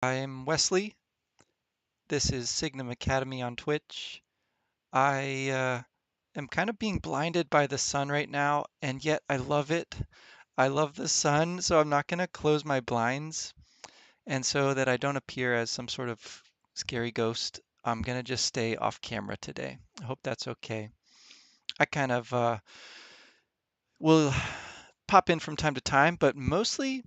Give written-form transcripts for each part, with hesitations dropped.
I'm Wesley. This is Signum Academy on Twitch. I am kind of being blinded by the sun right now, and yet I love it. I love the sun, so I'm not going to close my blinds. And so that I don't appear as some sort of scary ghost, I'm going to just stay off camera today. I hope that's okay. I kind of will pop in from time to time, but mostly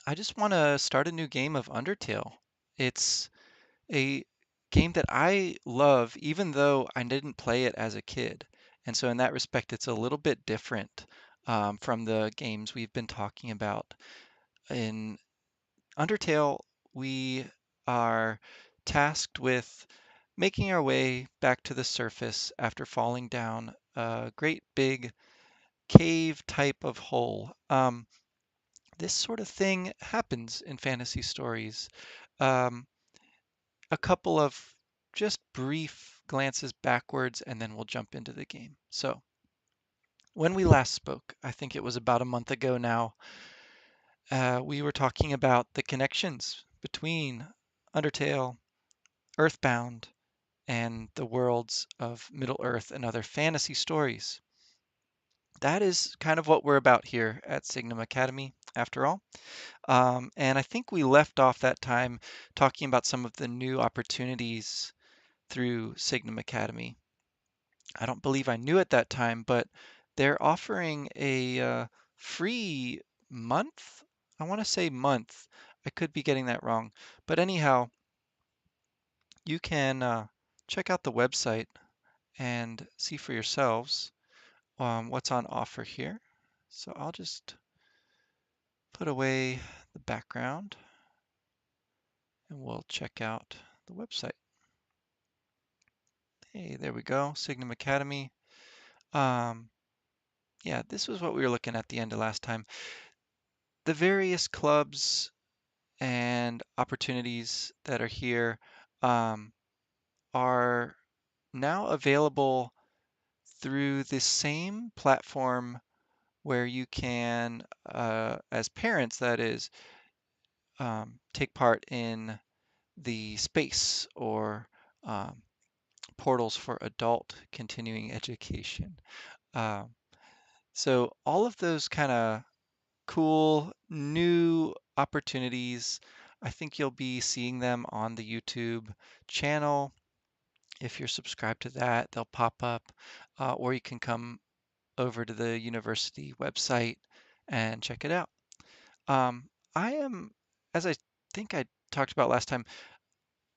I just want to start a new game of Undertale. It's a game that I love, even though I didn't play it as a kid. And so, in that respect, it's a little bit different from the games we've been talking about. In Undertale, we are tasked with making our way back to the surface after falling down a great big cave type of hole. This sort of thing happens in fantasy stories. Um, a couple of just brief glances backwards, and then we'll jump into the game. So, when we last spoke, I think it was about a month ago now, we were talking about the connections between Undertale, Earthbound, and the worlds of Middle Earth and other fantasy stories. That is kind of what we're about here at Signum Academy, after all. And I think we left off that time talking about some of the new opportunities through Signum Academy. I don't believe I knew at that time, but they're offering a free month. I want to say month. I could be getting that wrong. But anyhow, you can check out the website and see for yourselves what's on offer here. So I'll just put away the background and we'll check out the website. Hey, there we go, Signum Academy. Um, yeah, this was what we were looking at the end of last time. The various clubs and opportunities that are here um, are now available through the same platform where you can, as parents, that is, take part in the space or um, portals for adult continuing education. Um, so all of those kind of cool new opportunities. I think you'll be seeing them on the YouTube channel. If you're subscribed to that, they'll pop up, or you can come over to the university website and check it out. Um, I am, as I think I talked about last time,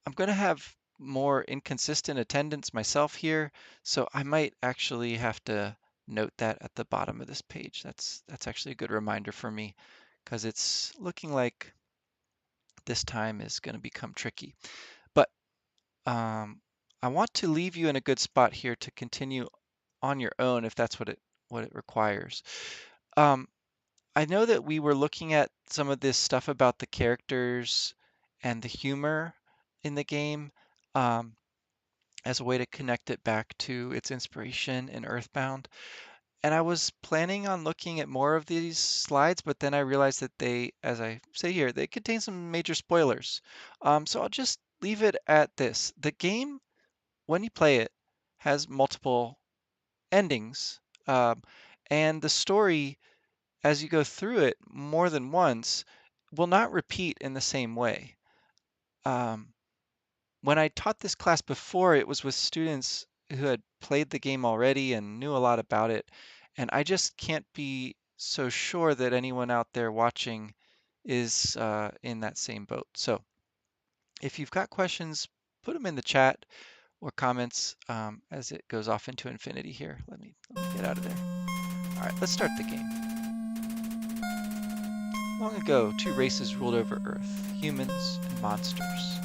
I'm going to have more inconsistent attendance myself here, so I might actually have to note that at the bottom of this page. That's actually a good reminder for me because it's looking like this time is going to become tricky. But I want to leave you in a good spot here to continue on your own if that's what it requires. Um, I know that we were looking at some of this stuff about the characters and the humor in the game as a way to connect it back to its inspiration in Earthbound. And I was planning on looking at more of these slides, but then I realized that they, as I say here, they contain some major spoilers. So I'll just leave it at this. The game, when you play it, has multiple endings. Um, and the story, as you go through it more than once, will not repeat in the same way. Um, when I taught this class before, it was with students who had played the game already and knew a lot about it. And I just can't be so sure that anyone out there watching is in that same boat. So if you've got questions, put them in the chat or comments as it goes off into infinity here. Let me get out of there. All right, let's start the game. Long ago, two races ruled over Earth, humans and monsters.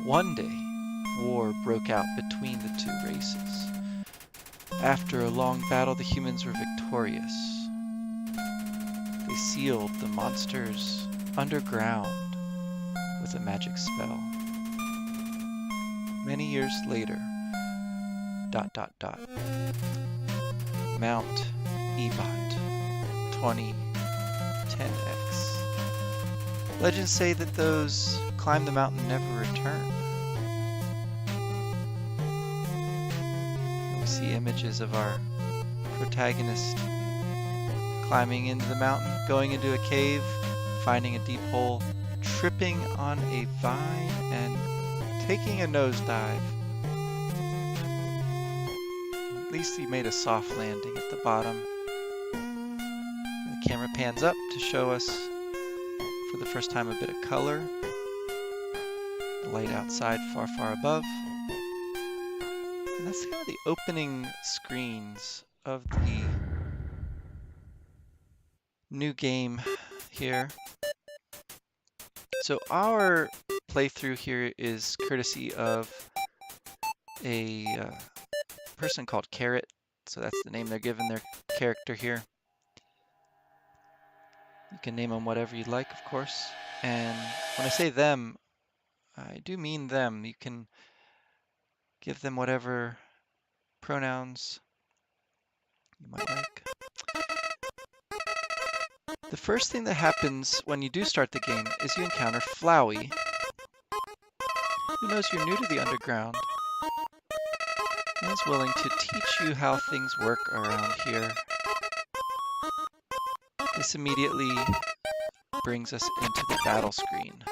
One day, war broke out between the two races. After a long battle, the humans were victorious. They sealed the monsters underground with a magic spell. Many years later, ... Mount Ebot 2010X. Legends say that those climb the mountain never return. And we see images of our protagonist climbing into the mountain, going into a cave, finding a deep hole, tripping on a vine, and taking a nosedive. At least he made a soft landing at the bottom. The camera pans up to show us, for the first time, a bit of color. The light outside far, far above. And that's kind of the opening screens of the new game here. So our playthrough here is courtesy of a person called Carrot. So that's the name they're giving their character here. You can name them whatever you'd like, of course. And when I say them, I do mean them. You can give them whatever pronouns you might like. The first thing that happens when you do start the game is you encounter Flowey, who knows you're new to the underground and is willing to teach you how things work around here. This immediately brings us into the battle screen.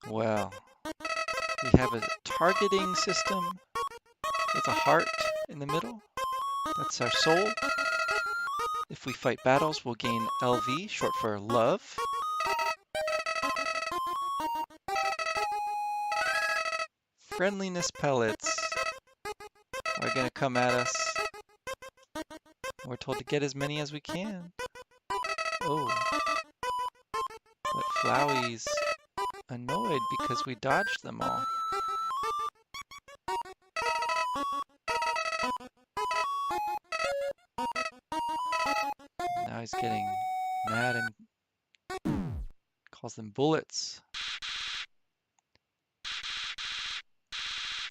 Well, we have a targeting system with a heart in the middle. That's our soul. If we fight battles, we'll gain LV, short for love. Friendliness pellets are going to come at us. We're told to get as many as we can. Oh, but Flowey's annoyed because we dodged them all. Now he's getting mad and calls them bullets.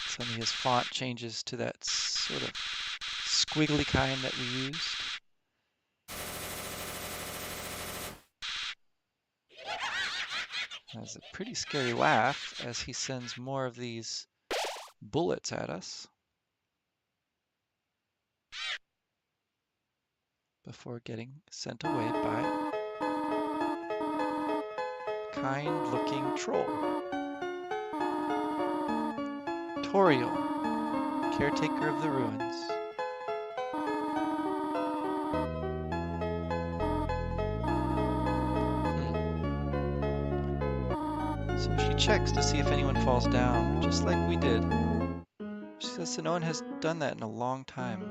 Suddenly his font changes to that sort of squiggly kind that we used. That's a pretty scary laugh as he sends more of these bullets at us before getting sent away by a kind-looking troll. Toriel, caretaker of the ruins. So she checks to see if anyone falls down, just like we did. She says that no one has done that in a long time.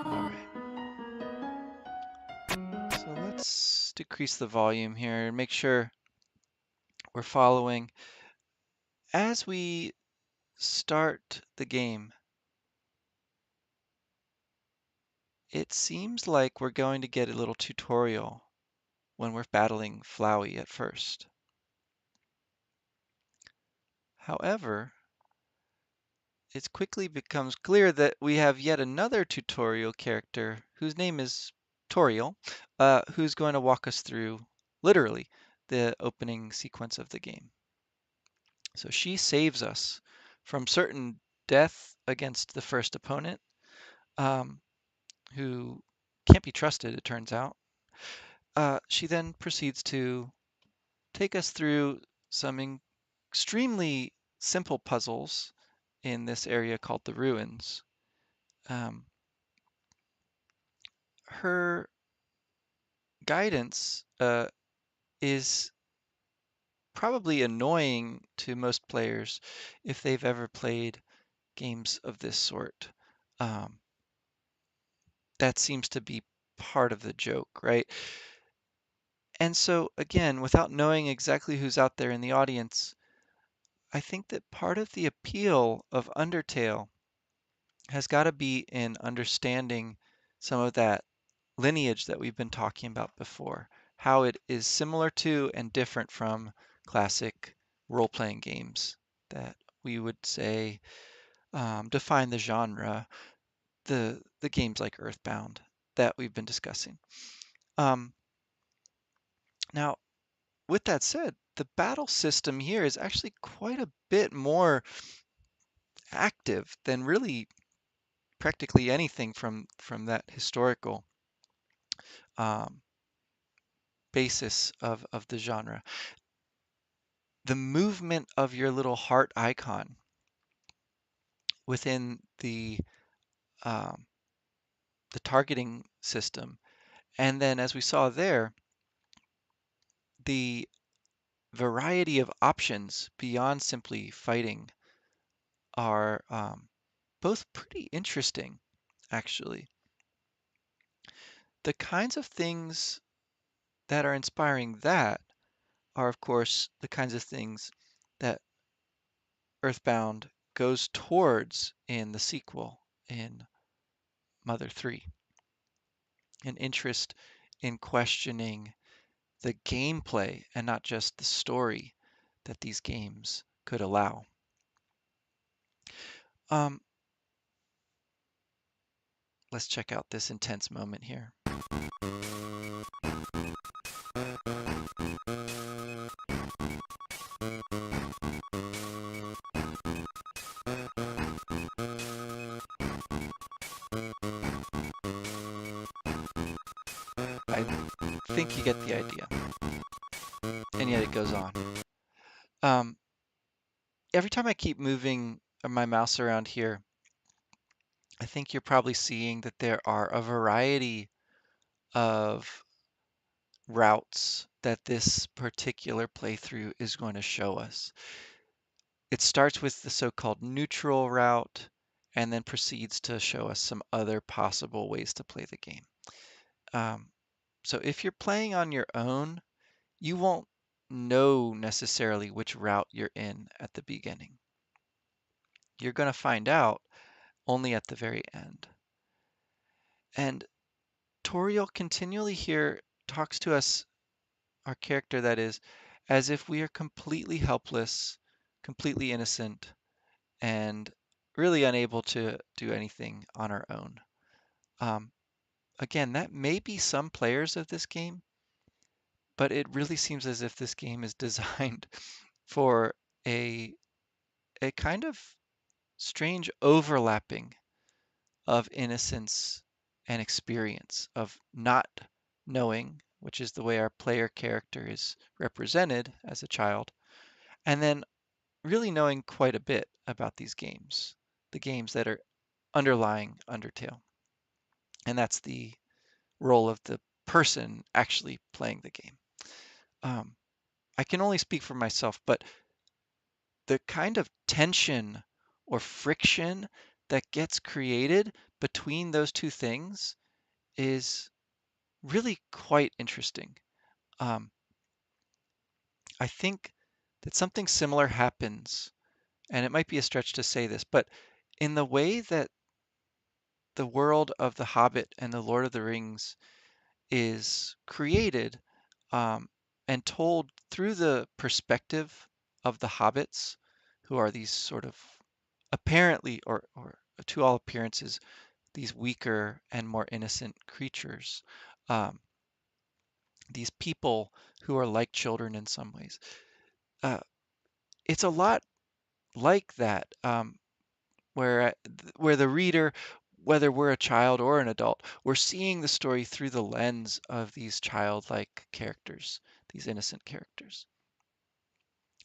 Alright. So let's decrease the volume here and make sure we're following. As we start the game, it seems like we're going to get a little tutorial when we're battling Flowey at first. However, it quickly becomes clear that we have yet another tutorial character whose name is Toriel, who's going to walk us through, literally, the opening sequence of the game. So she saves us from certain death against the first opponent, who can't be trusted, it turns out. She then proceeds to take us through some extremely simple puzzles in this area called the ruins. Her guidance is probably annoying to most players if they've ever played games of this sort. That seems to be part of the joke, right? And so, again, without knowing exactly who's out there in the audience, I think that part of the appeal of Undertale has got to be in understanding some of that lineage that we've been talking about before, how it is similar to and different from classic role-playing games that we would say define the genre, the games like Earthbound that we've been discussing. Um, Now, with that said, the battle system here is actually quite a bit more active than really practically anything from that historical um, basis of the genre. The movement of your little heart icon within um, the targeting system, and then as we saw there, the variety of options beyond simply fighting are both pretty interesting, actually. The kinds of things that are inspiring that are, of course, the kinds of things that Earthbound goes towards in the sequel, in Mother 3. An interest in questioning the gameplay and not just the story that these games could allow. Um, let's check out this intense moment here. I think you get the idea. And yet it goes on. Um, every time I keep moving my mouse around here, I think you're probably seeing that there are a variety of routes that this particular playthrough is going to show us. It starts with the so-called neutral route and then proceeds to show us some other possible ways to play the game. Um, so if you're playing on your own, you won't know necessarily which route you're in at the beginning. You're going to find out only at the very end. And Toriel continually here talks to us, our character that is, as if we are completely helpless, completely innocent, and really unable to do anything on our own. Um, Again, that may be some players of this game, but it really seems as if this game is designed for a a kind of strange overlapping of innocence and experience, of not knowing, which is the way our player character is represented as a child, and then really knowing quite a bit about these games, the games that are underlying Undertale. And that's the role of the person actually playing the game. Um, I can only speak for myself, but the kind of tension or friction that gets created between those two things is really quite interesting. Um, I think that something similar happens, and it might be a stretch to say this, but in the way that the world of The Hobbit and The Lord of the Rings is created and told through the perspective of the hobbits, who are these sort of apparently, or to all appearances, these weaker and more innocent creatures, um, these people who are like children in some ways. Uh, it's a lot like that, where the reader, whether we're a child or an adult, we're seeing the story through the lens of these childlike characters, these innocent characters.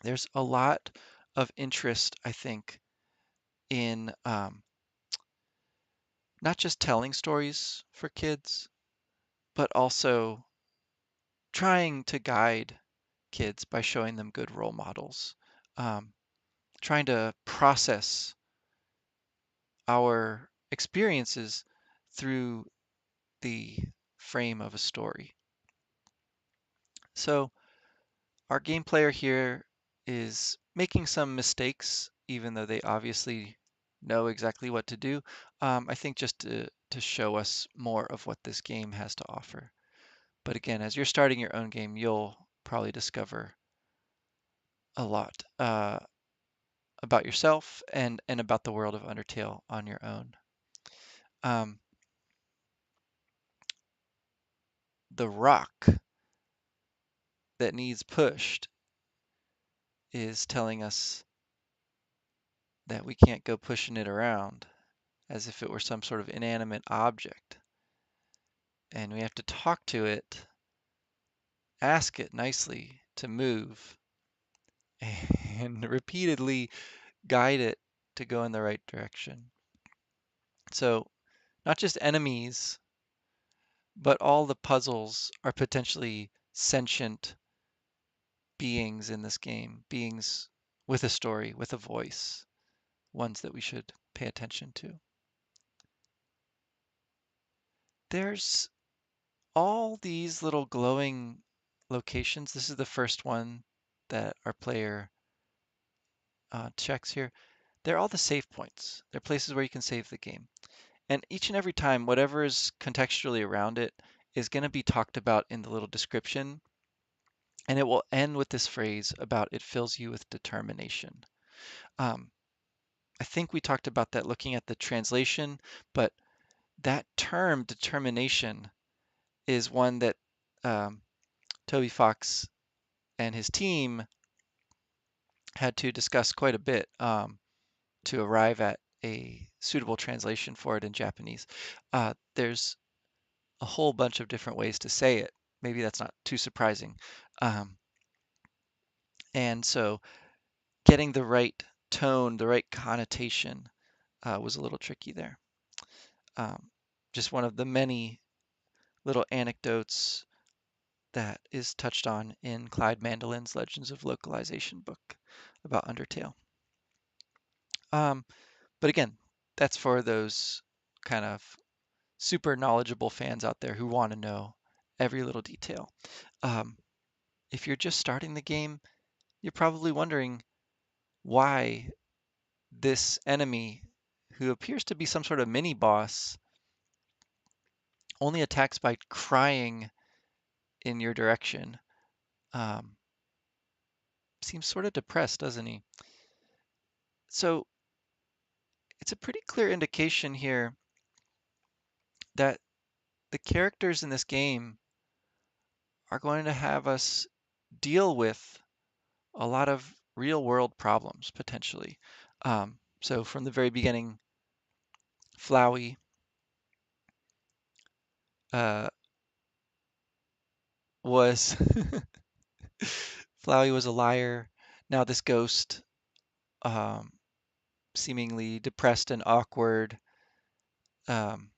There's a lot of interest, I think, in not just telling stories for kids, but also trying to guide kids by showing them good role models, um, trying to process our experiences through the frame of a story. So our game player here is making some mistakes, even though they obviously know exactly what to do. I think just to show us more of what this game has to offer. But again, as you're starting your own game, you'll probably discover a lot about yourself and about the world of Undertale on your own. Um, the rock that needs pushed is telling us that we can't go pushing it around as if it were some sort of inanimate object. And we have to talk to it, ask it nicely to move, and repeatedly guide it to go in the right direction. So, not just enemies, but all the puzzles are potentially sentient beings in this game, beings with a story, with a voice, ones that we should pay attention to. There's all these little glowing locations. This is the first one that our player checks here. They're all the save points. They're places where you can save the game. And each and every time, whatever is contextually around it is going to be talked about in the little description. And it will end with this phrase about it fills you with determination. Um, I think we talked about that looking at the translation, but that term determination is one that um, Toby Fox and his team had to discuss quite a bit to arrive at a suitable translation for it in Japanese. There's a whole bunch of different ways to say it. Maybe that's not too surprising. Um, and so getting the right tone, the right connotation was a little tricky there. Um, just one of the many little anecdotes that is touched on in Clyde Mandelin's Legends of Localization book about Undertale. Um, but again, that's for those kind of super knowledgeable fans out there who want to know every little detail. Um, if you're just starting the game, you're probably wondering why this enemy, who appears to be some sort of mini boss, only attacks by crying in your direction. Um, Seems sort of depressed, doesn't he? So it's a pretty clear indication here that the characters in this game are going to have us deal with a lot of real world problems potentially. So from the very beginning, Flowey uh, was Flowey was a liar. Now this ghost, um, seemingly depressed and awkward, um,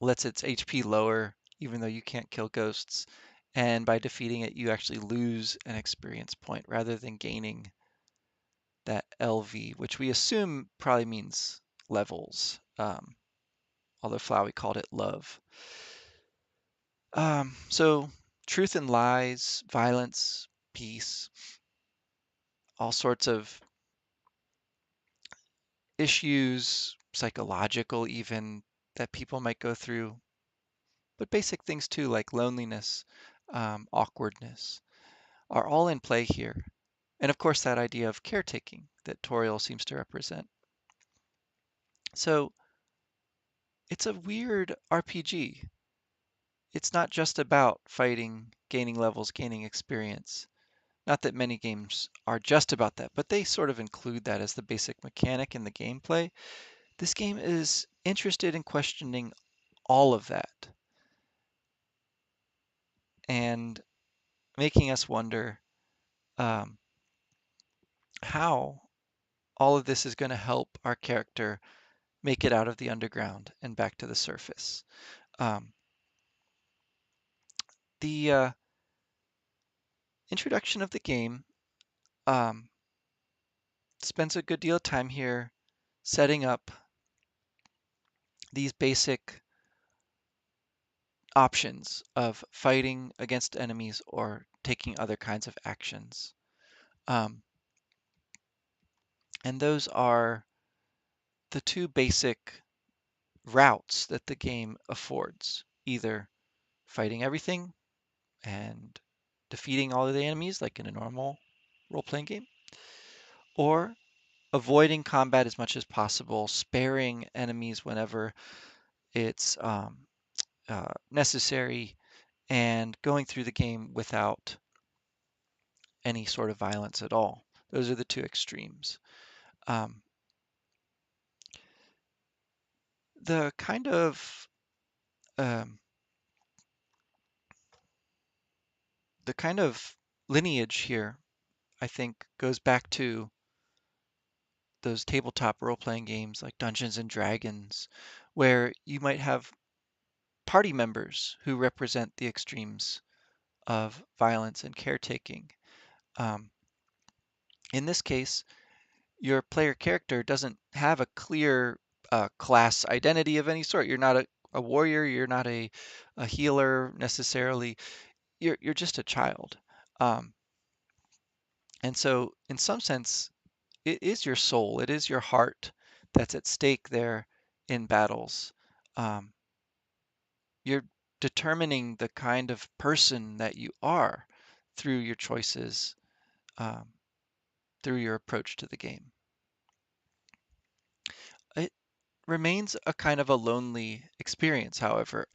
lets its HP lower, even though you can't kill ghosts. And by defeating it, you actually lose an experience point rather than gaining that LV, which we assume probably means levels, although Flowey called it love. So truth and lies, violence, peace, all sorts of issues, psychological even, that people might go through, but basic things too, like loneliness, awkwardness, are all in play here. And of course, that idea of caretaking that Toriel seems to represent. So it's a weird RPG. It's not just about fighting, gaining levels, gaining experience. Not that many games are just about that, but they sort of include that as the basic mechanic in the gameplay. This game is interested in questioning all of that and making us wonder um, how all of this is going to help our character make it out of the underground and back to the surface. Um, the introduction of the game um, spends a good deal of time here setting up these basic options of fighting against enemies or taking other kinds of actions. Um, and those are the two basic routes that the game affords, either fighting everything and defeating all of the enemies like in a normal role-playing game, or avoiding combat as much as possible, sparing enemies whenever it's necessary, and going through the game without any sort of violence at all. Those are the two extremes. Um, the kind of um, the kind of lineage here, I think, goes back to those tabletop role-playing games like Dungeons and Dragons, where you might have party members who represent the extremes of violence and caretaking. Um, in this case, your player character doesn't have a clear class identity of any sort. You're not a warrior, you're not a healer necessarily. You're just a child. Um, and so, in some sense, it is your soul, it is your heart that's at stake there in battles. Um, you're determining the kind of person that you are through your choices, um, through your approach to the game. It remains a kind of a lonely experience, however,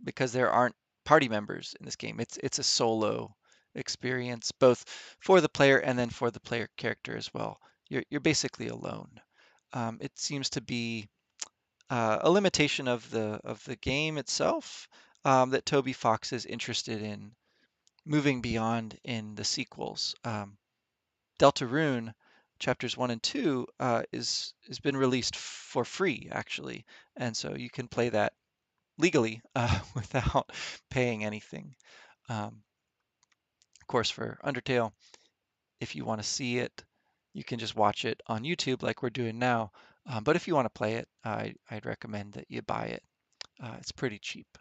because there aren't party members in this game. It's a solo experience, both for the player and then for the player character as well. You're basically alone. It seems to be a limitation of the game itself that Toby Fox is interested in moving beyond in the sequels. Deltarune chapters 1 and 2 is has been released for free actually, and so you can play that legally without paying anything. Of course, for Undertale, if you want to see it, you can just watch it on YouTube like we're doing now. But if you want to play it, I'd recommend that you buy it. It's pretty cheap.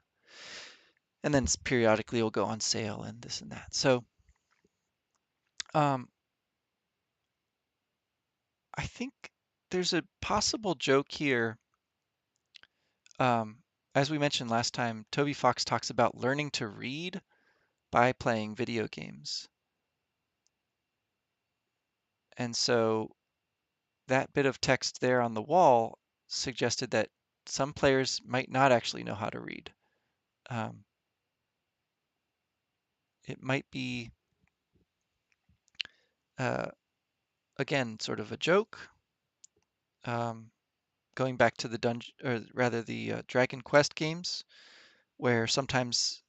And then periodically it'll go on sale and this and that. So um, I think there's a possible joke here. As we mentioned last time, Toby Fox talks about learning to read by playing video games. And so that bit of text there on the wall suggested that some players might not actually know how to read. Um, it might be, uh, again, sort of a joke. Um, going back to the dungeon, or rather the Dragon Quest games, where sometimes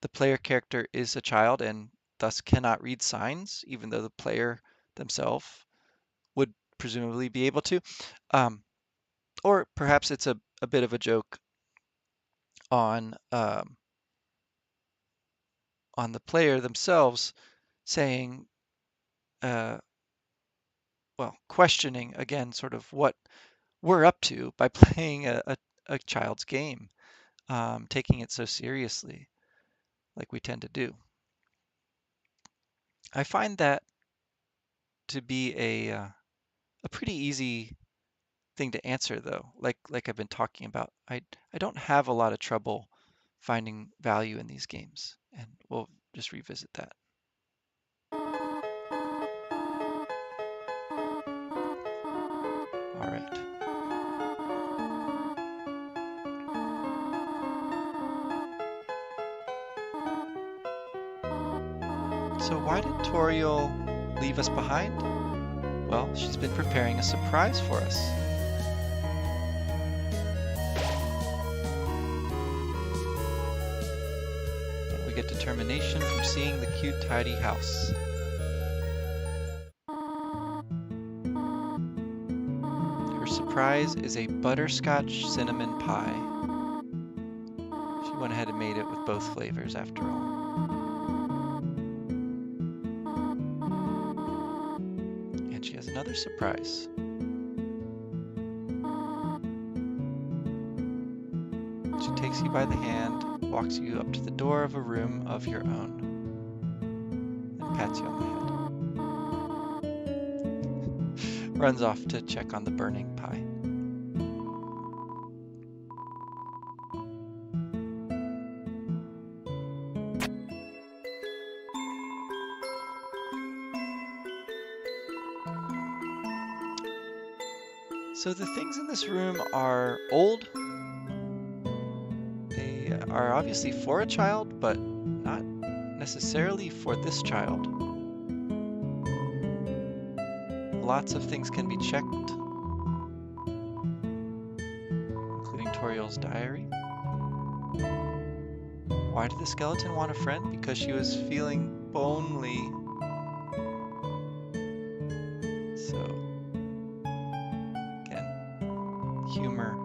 the player character is a child and thus cannot read signs, even though the player themselves would presumably be able to. Um, or perhaps it's a bit of a joke on the player themselves, saying, uh, well, questioning again, sort of what we're up to by playing a child's game, taking it so seriously, like we tend to do. I find that to be a pretty easy thing to answer though, like I've been talking about. I don't have a lot of trouble finding value in these games, and we'll just revisit that. All right. So why did Toriel leave us behind? Well, she's been preparing a surprise for us. And we get determination from seeing the cute, tidy house. Her surprise is a butterscotch cinnamon pie. She went ahead and made it with both flavors after all. And she has another surprise. She takes you by the hand, walks you up to the door of a room of your own, and pats you on the head. Runs off to check on the burning pie. So the things in this room are old. They are obviously for a child, but not necessarily for this child. Lots of things can be checked, including Toriel's diary. Why did the skeleton want a friend? Because she was feeling lonely. So, again, humor.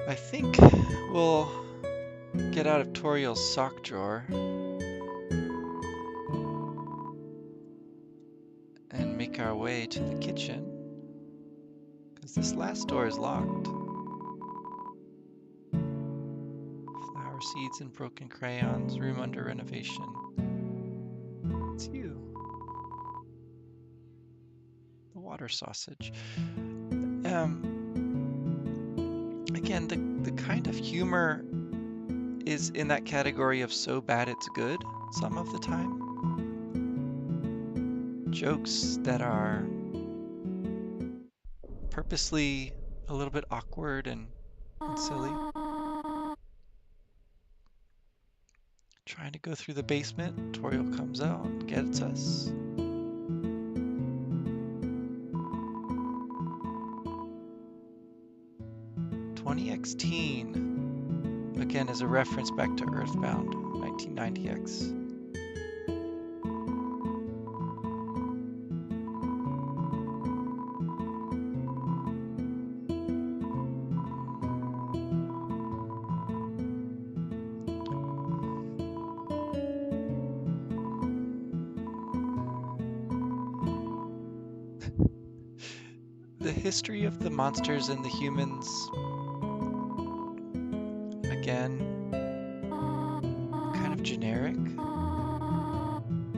I think we'll get out of Toriel's sock drawer and make our way to the kitchen, because this last door is locked. Flower seeds and broken crayons, room under renovation. It's you, the water sausage. Again, the kind of humor is in that category of so bad it's good some of the time. Jokes that are purposely a little bit awkward and silly. Trying to go through the basement, Toriel comes out and gets us. "20X-teen" again is a reference back to Earthbound, 1990X. The history of the monsters and the humans, again, kind of generic,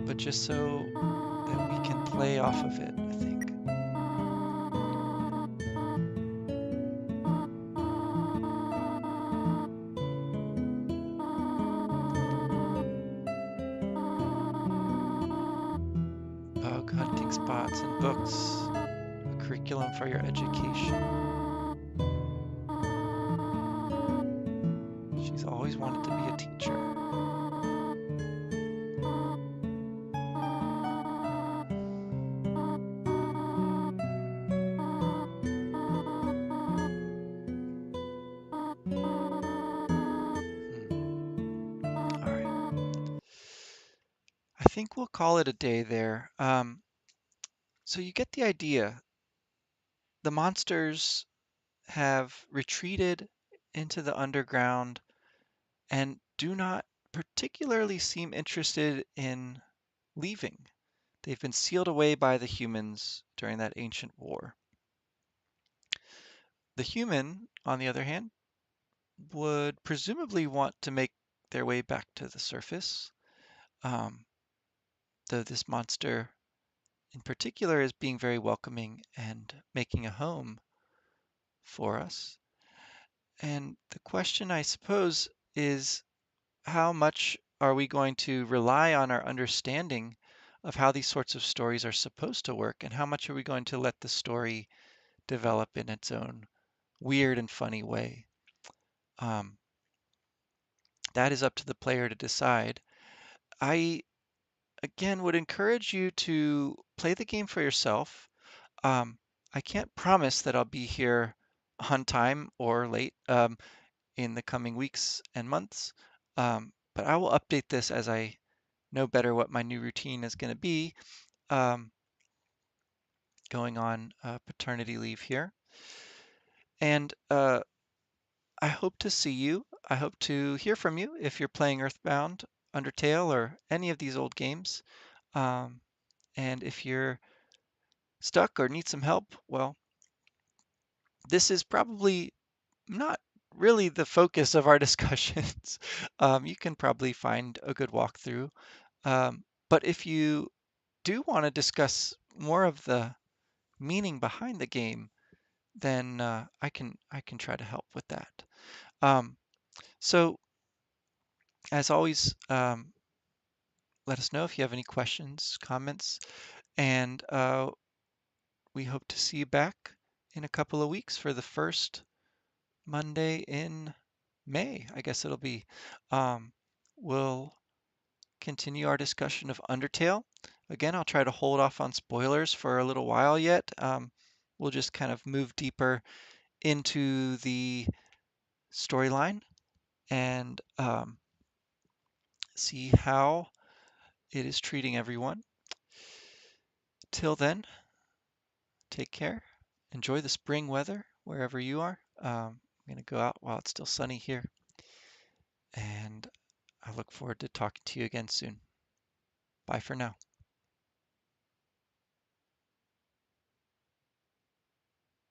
but just so that we can play off of it, I think. Bug hunting spots and books, a curriculum for your education. She's always wanted to be a teacher. All right. I think we'll call it a day there. So you get the idea. The monsters have retreated into the underground and do not particularly seem interested in leaving. They've been sealed away by the humans during that ancient war. The human, on the other hand, would presumably want to make their way back to the surface, um, though this monster in particular is being very welcoming and making a home for us. And the question, I suppose, is how much are we going to rely on our understanding of how these sorts of stories are supposed to work, and how much are we going to let the story develop in its own weird and funny way? Um, that is up to the player to decide. I, again, would encourage you to play the game for yourself. Um, I can't promise that I'll be here on time or late in the coming weeks and months, but I will update this as I know better what my new routine is going to be, um, going on paternity leave here. And I hope to see you. I hope to hear from you if you're playing Earthbound, Undertale, or any of these old games. Um, and if you're stuck or need some help, well, this is probably not really the focus of our discussions. You can probably find a good walkthrough. But if you do want to discuss more of the meaning behind the game, then I can try to help with that. Um, so as always, let us know if you have any questions, comments, and we hope to see you back in a couple of weeks for the first Monday in May, I guess it'll be. Um, we'll continue our discussion of Undertale. Again, I'll try to hold off on spoilers for a little while yet. We'll just kind of move deeper into the storyline and see how it is treating everyone. Till then, take care. Enjoy the spring weather wherever you are. I'm going to go out while it's still sunny here, and I look forward to talking to you again soon. Bye for now.